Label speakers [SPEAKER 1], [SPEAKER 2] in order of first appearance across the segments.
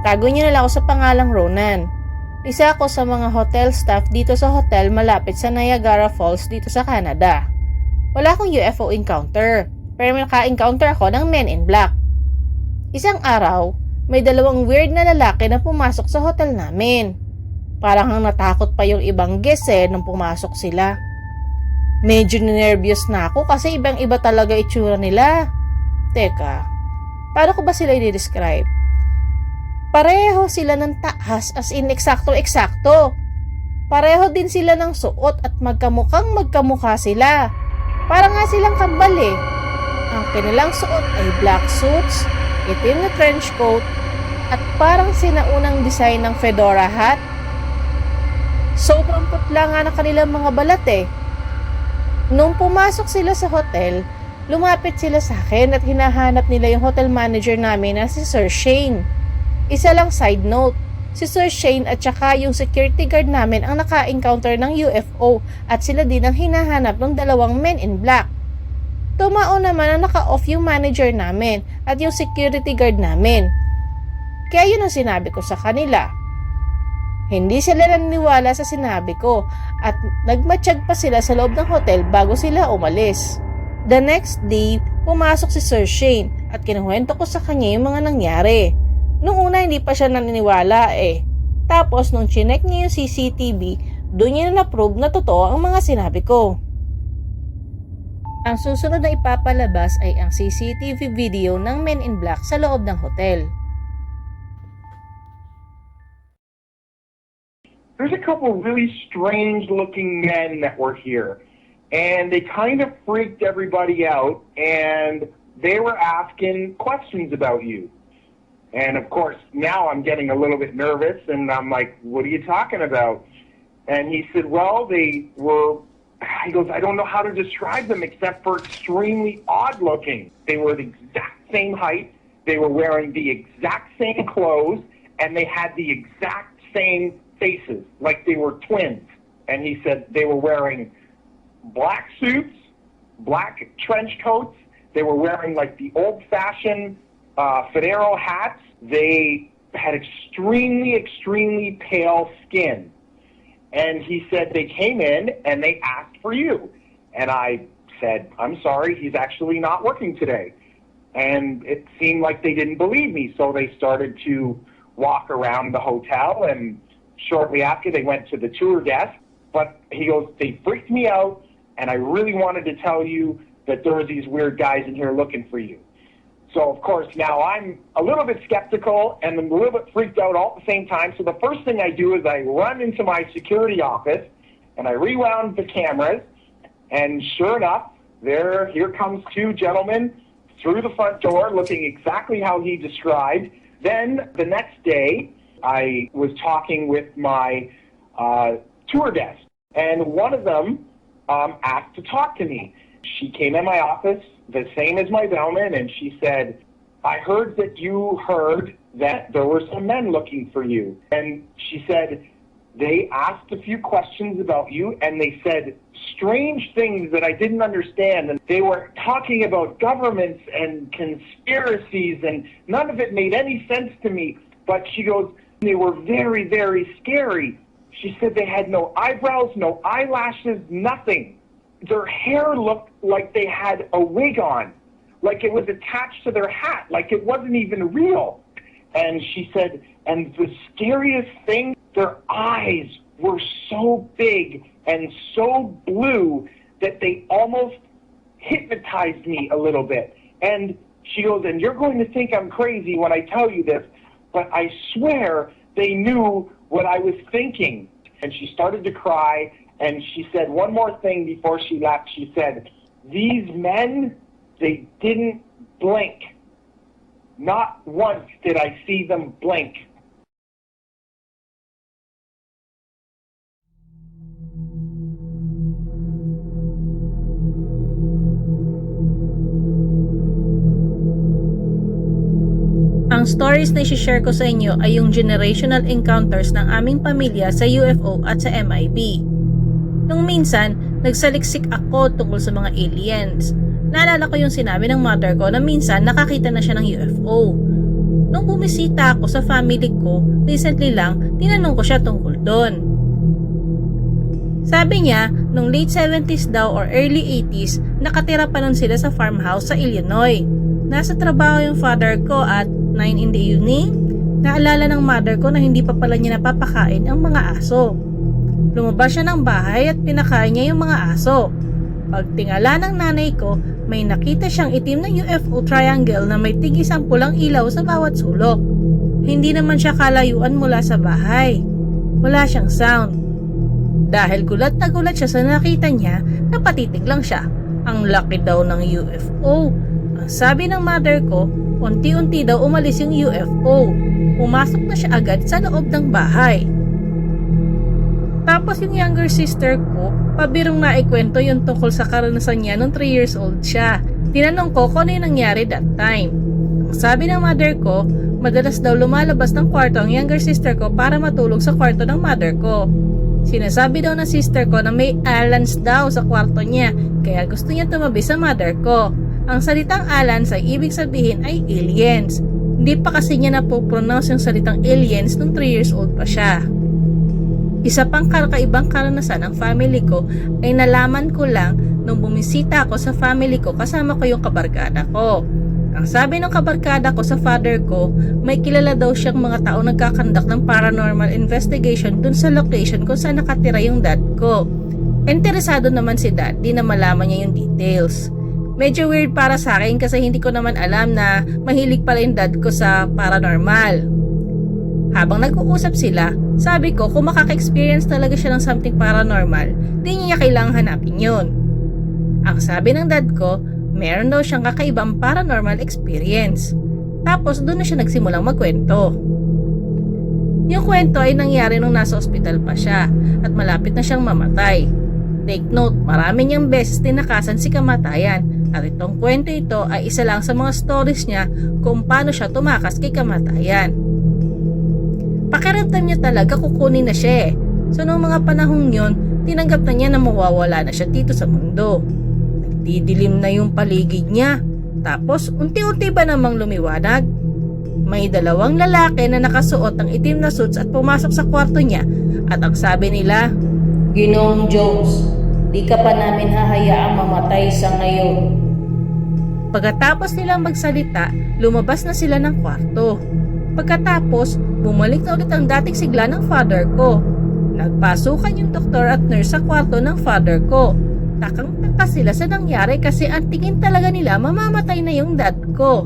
[SPEAKER 1] Tago niyo na lang ako sa pangalang Ronan. Isa ako sa mga hotel staff dito sa hotel malapit sa Niagara Falls dito sa Canada. Wala akong UFO encounter, pero may naka-encounter ako ng Men in Black. Isang araw, may dalawang weird na lalaki na pumasok sa hotel namin. Parang natakot pa yung ibang guests nung pumasok sila. Medyo nervyos na ako kasi ibang-iba talaga itsura nila. Teka, paano ko ba sila i-describe? Pareho sila ng taas as in eksakto-eksakto. Pareho din sila ng suot at magkamukhang magkamukha sila. Para nga silang kambal eh. Ang kanilang suot ay black suits, itim na trench coat, at parang sinaunang design ng fedora hat. Sobrang putla nga ng kanilang mga balat eh. Nung pumasok sila sa hotel, lumapit sila sa akin at hinahanap nila yung hotel manager namin na si Sir Shane. Isa lang side note, si Sir Shane at saka yung security guard namin ang naka-encounter ng UFO at sila din ang hinahanap ng dalawang Men in Black. Tumao naman ang naka-off yung manager namin at yung security guard namin. Kaya yun ang sinabi ko sa kanila. Hindi sila naniwala sa sinabi ko at nagmatsyag pa sila sa loob ng hotel bago sila umalis. The next day, pumasok si Sir Shane at kinuwento ko sa kanya yung mga nangyari. Nung una hindi pa siya naniniwala eh. Tapos nung chinek niya yung CCTV, doon niya na-prove na totoo ang mga sinabi ko. Ang susunod na ipapalabas ay ang CCTV video ng Men in Black sa loob ng hotel.
[SPEAKER 2] There's a couple really strange looking men that were here, and they kind of freaked everybody out, and they were asking questions about you. And of course, now I'm getting a little bit nervous, and I'm like, what are you talking about? And he said, well, he goes, I don't know how to describe them except for extremely odd looking. They were the exact same height, they were wearing the exact same clothes, and they had the exact same faces, like they were twins. And he said they were wearing black suits, black trench coats, they were wearing like the old-fashioned Fedora hats. They had extremely, extremely pale skin. And he said they came in and they asked for you. And I said, I'm sorry, he's actually not working today. And it seemed like they didn't believe me, so they started to walk around the hotel, and shortly after they went to the tour desk. But he goes, they freaked me out, and I really wanted to tell you that there were these weird guys in here looking for you. So, of course, now I'm a little bit skeptical and I'm a little bit freaked out all at the same time. So the first thing I do is I run into my security office and I rewound the cameras. And sure enough, here comes two gentlemen through the front door looking exactly how he described. Then the next day, I was talking with my tour desk, and one of them asked to talk to me. She came in my office, the same as my bellman, and she said, I heard that you heard that there were some men looking for you. And she said, they asked a few questions about you, and they said strange things that I didn't understand. And they were talking about governments and conspiracies, and none of it made any sense to me. But she goes, they were very, very scary. She said they had no eyebrows, no eyelashes, nothing. Their hair looked like they had a wig on, like it was attached to their hat, like it wasn't even real. And she said, and the scariest thing, their eyes were so big and so blue that they almost hypnotized me a little bit. And she goes, and you're going to think I'm crazy when I tell you this, but I swear they knew what I was thinking. And she started to cry, and she said one more thing before she left. She said, these men, they didn't blink. Not once did I see them blink.
[SPEAKER 1] Ang stories na i-share ko sa inyo ay yung generational encounters ng aming pamilya sa UFO at sa MIB. Nung minsan, nagsaliksik ako tungkol sa mga aliens. Naalala ko yung sinabi ng mother ko na minsan nakakita na siya ng UFO. nung bumisita ako sa family ko, recently lang, tinanong ko siya tungkol doon. Sabi niya, nung late 70s daw or early 80s, nakatira pa nun sila sa farmhouse sa Illinois. Nasa trabaho yung father ko at 9 in the evening, naalala ng mother ko na hindi pa pala niya napapakain ang mga aso. Lumabas siya ng bahay at pinakain niya yung mga aso. Pagtingala ng nanay ko, may nakita siyang itim na UFO triangle na may tig-isang pulang ilaw sa bawat sulok. Hindi naman siya kalayuan mula sa bahay. Wala siyang sound. Dahil gulat na gulat siya sa nakita niya, napatitig lang siya. Ang laki daw ng UFO. Ang sabi ng mother ko, unti-unti daw umalis yung UFO. Pumasok na siya agad sa loob ng bahay. Tapos yung younger sister ko, pabirong naikwento yung tungkol sa karanasan niya nung 3 years old siya. Tinanong ko kung ano yung nangyari that time. Ang sabi ng mother ko, madalas daw lumalabas ng kwarto ang younger sister ko para matulog sa kwarto ng mother ko. Sinasabi daw ng sister ko na may aliens daw sa kwarto niya, kaya gusto niya tumabi sa mother ko. Ang salitang aliens ay ibig sabihin ay aliens. Hindi pa kasi niya napopronounce yung salitang aliens nung 3 years old pa siya. Isa pang kakaibang karanasan ng family ko ay nalaman ko lang nung bumisita ako sa family ko kasama ko yung kabarkada ko. Ang sabi ng kabarkada ko sa father ko, may kilala daw siyang mga tao nagkakandak ng paranormal investigation dun sa location kung saan nakatira yung dad ko. Interesado naman si dad, di na malaman niya yung details. Medyo weird para sa akin kasi hindi ko naman alam na mahilig pala yung dad ko sa paranormal. Habang nag-uusap sila, sabi ko kung makaka-experience talaga siya ng something paranormal, di niya kailangang hanapin yun. Ang sabi ng dad ko, meron daw siyang kakaibang paranormal experience. Tapos doon na siya nagsimulang magkwento. Yung kwento ay nangyari nung nasa ospital pa siya at malapit na siyang mamatay. Take note, marami niyang beses tinakasan si kamatayan at itong kwento ito ay isa lang sa mga stories niya kung paano siya tumakas kay kamatayan. Pakiramdam niya talaga kukunin na siya eh. So noong mga panahong yun, tinanggap na niya na mawawala na siya dito sa mundo. Nagdidilim na yung paligid niya. Tapos unti-unti ba namang lumiwanag? May 2 lalaki na nakasuot ng itim na suits at pumasok sa kwarto niya. At ang sabi nila, "Ginoong Jones, di ka pa namin hahayaang mamatay sa ngayon." Pagkatapos nilang magsalita, lumabas na sila ng kwarto. Pagkatapos, bumalik na ulit ang dating sigla ng father ko. Nagpasukan yung doktor at nurse sa kwarto ng father ko. Takang-taka sila sa nangyari kasi ang tingin talaga nila mamamatay na yung dad ko.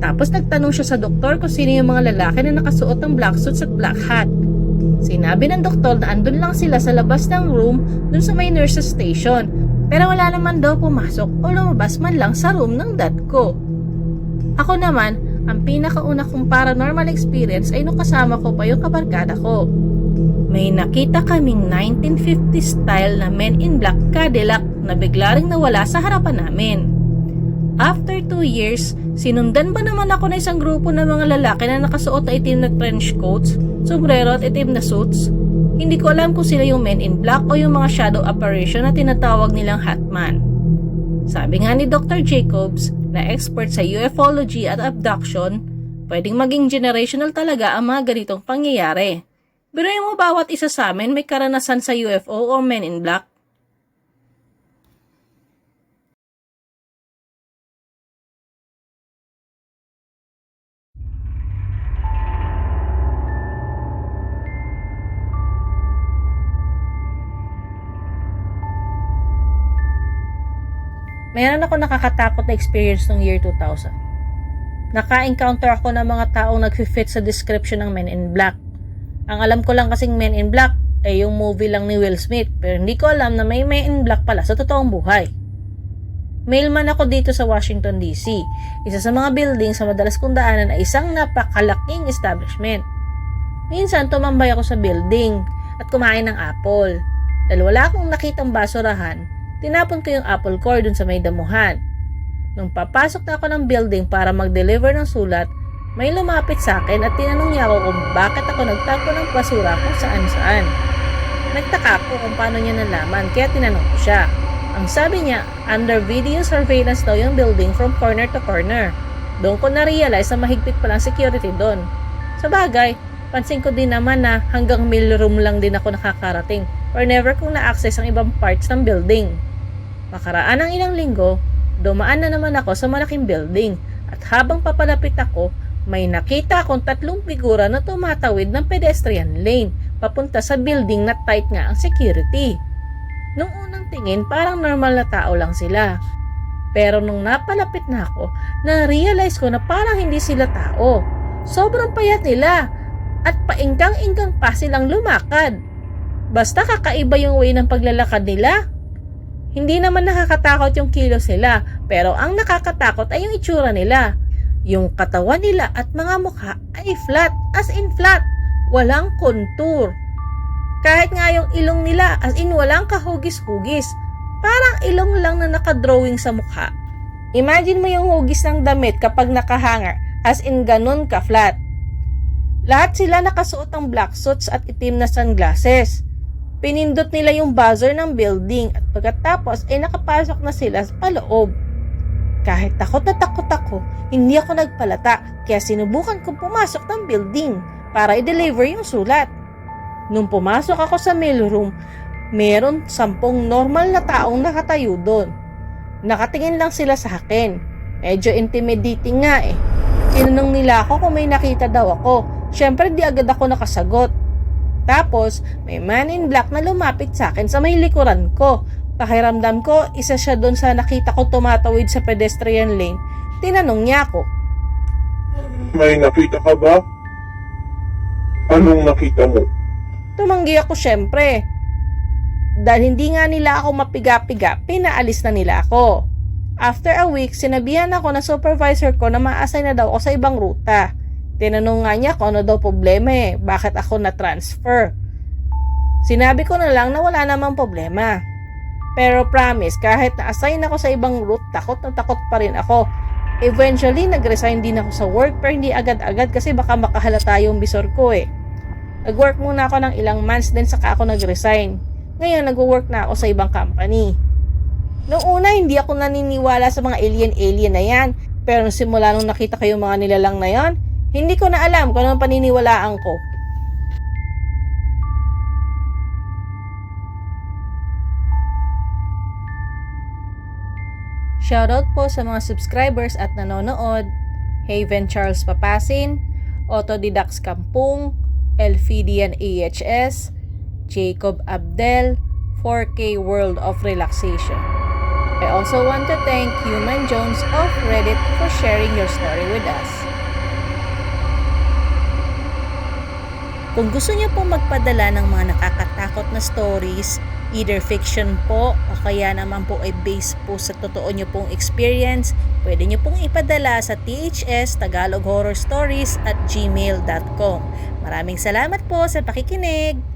[SPEAKER 1] Tapos nagtanong siya sa doktor kung sino yung mga lalaki na nakasuot ng black suits at black hat. Sinabi ng doktor na andun lang sila sa labas ng room dun sa may nurse's station. Pero wala naman daw pumasok o lumabas man lang sa room ng dad ko. Ako naman, ang pinakauna kong paranormal experience ay nung kasama ko pa yung kabarkada ko. May nakita kaming 1950s style na Men in Black Cadillac na bigla ring nawala sa harapan namin. After 2 years, sinundan ba naman ako ng isang grupo ng mga lalaki na nakasuot na itim na trench coats, sombrero at itim na suits? Hindi ko alam kung sila yung Men in Black o yung mga shadow apparition na tinatawag nilang Hatman. Sabi nga ni Dr. Jacobs, na expert sa ufology at abduction, pwedeng maging generational talaga ang mga ganitong pangyayari. Biruin mo bawat isa sa amin may karanasan sa UFO o Men in Black. Mayroon ako nakakatakot na experience noong year 2000. Naka-encounter ako ng mga taong nag-fit sa description ng Men in Black. Ang alam ko lang kasing Men in Black ay yung movie lang ni Will Smith, pero hindi ko alam na may Men in Black pala sa totoong buhay. Mailman ako dito sa Washington DC. Isa sa mga building sa madalas kong daanan ay isang napakalaking establishment. Minsan tumambay ako sa building at kumain ng apple. Dahil wala akong nakitang basurahan, tinapon ko yung apple core dun sa may damuhan. Nung papasok na ako ng building para mag-deliver ng sulat, may lumapit sa akin at tinanong niya ako kung bakit ako nagtapo ng basura kung saan-saan. Nagtaka ako kung paano niya nalaman kaya tinanong ko siya. Ang sabi niya, under video surveillance daw yung building from corner to corner. Doon ko na-realize na mahigpit palang security doon. Sa bagay, pansin ko din naman na hanggang mailroom lang din ako nakakarating or never kong na-access ang ibang parts ng building. Makaraan ng ilang linggo, dumaan na naman ako sa malaking building at habang papalapit ako, may nakita akong 3 figura na tumatawid ng pedestrian lane papunta sa building na tight nga ang security. Nung unang tingin, parang normal na tao lang sila. Pero nung napalapit na ako, na-realize ko na parang hindi sila tao. Sobrang payat nila at painggang-inggang pa silang lumakad. Basta kakaiba yung way ng paglalakad nila. Hindi naman nakakatakot yung kilos nila, pero ang nakakatakot ay yung itsura nila. Yung katawan nila at mga mukha ay flat, as in flat, walang kontur. Kahit nga yung ilong nila, as in walang kahugis-hugis, parang ilong lang na nakadrawing sa mukha. Imagine mo yung hugis ng damit kapag nakahanger, as in ganun ka-flat. Lahat sila nakasuot ng black suits at itim na sunglasses. Pinindot nila yung buzzer ng building at pagkatapos ay nakapasok na sila sa paloob. Kahit takot na takot ako, hindi ako nagpalata kaya sinubukan kong pumasok ng building para i-deliver yung sulat. Nung pumasok ako sa mailroom, meron 10 normal na taong nakatayo doon. Nakatingin lang sila sa akin. Medyo intimidating nga eh. Tinanong nila ako kung may nakita daw ako. Syempre di agad ako nakasagot. Tapos may man in black na lumapit sa akin sa may likuran ko. Pakiramdam ko, isa siya doon sa nakita ko tumatawid sa pedestrian lane. Tinanong niya ako.
[SPEAKER 3] May nakita ka ba? Anong nakita mo?
[SPEAKER 1] Tumanggi ako syempre. Dahil hindi nga nila ako mapiga-piga, pinaalis na nila ako. After a week, sinabihan ako ng supervisor ko na ma-assign na daw ako sa ibang ruta. Tinanong nga niya kung ano daw problema eh, bakit ako na-transfer. Sinabi ko na lang na wala namang problema. Pero promise, kahit na-assign ako sa ibang route, takot na takot pa rin ako. Eventually, nag-resign din ako sa work pero hindi agad-agad kasi baka makahalata yung bisor ko eh. Nag-work muna ako ng ilang months din saka ako nag-resign. Ngayon, nag-work na ako sa ibang company. Noong una, hindi ako naniniwala sa mga alien-alien na yan. Pero nung simula nung nakita ko yung mga nilalang na yan, hindi ko na alam kung anong paniniwalaan ko. Shoutout po sa mga subscribers at nanonood. Haven Charles Papasin, Autodidacts Kampung, Elfidian AHS, Jacob Abdel, 4K World of Relaxation. I also want to thank Human Jones of Reddit for sharing your story with us. Kung gusto niyo po magpadala ng mga nakakatakot na stories, either fiction po o kaya naman po ay based po sa totoo niyo pong experience, pwede niyo pong ipadala sa thstagaloghorrorstories@gmail.com. Maraming salamat po sa pakikinig!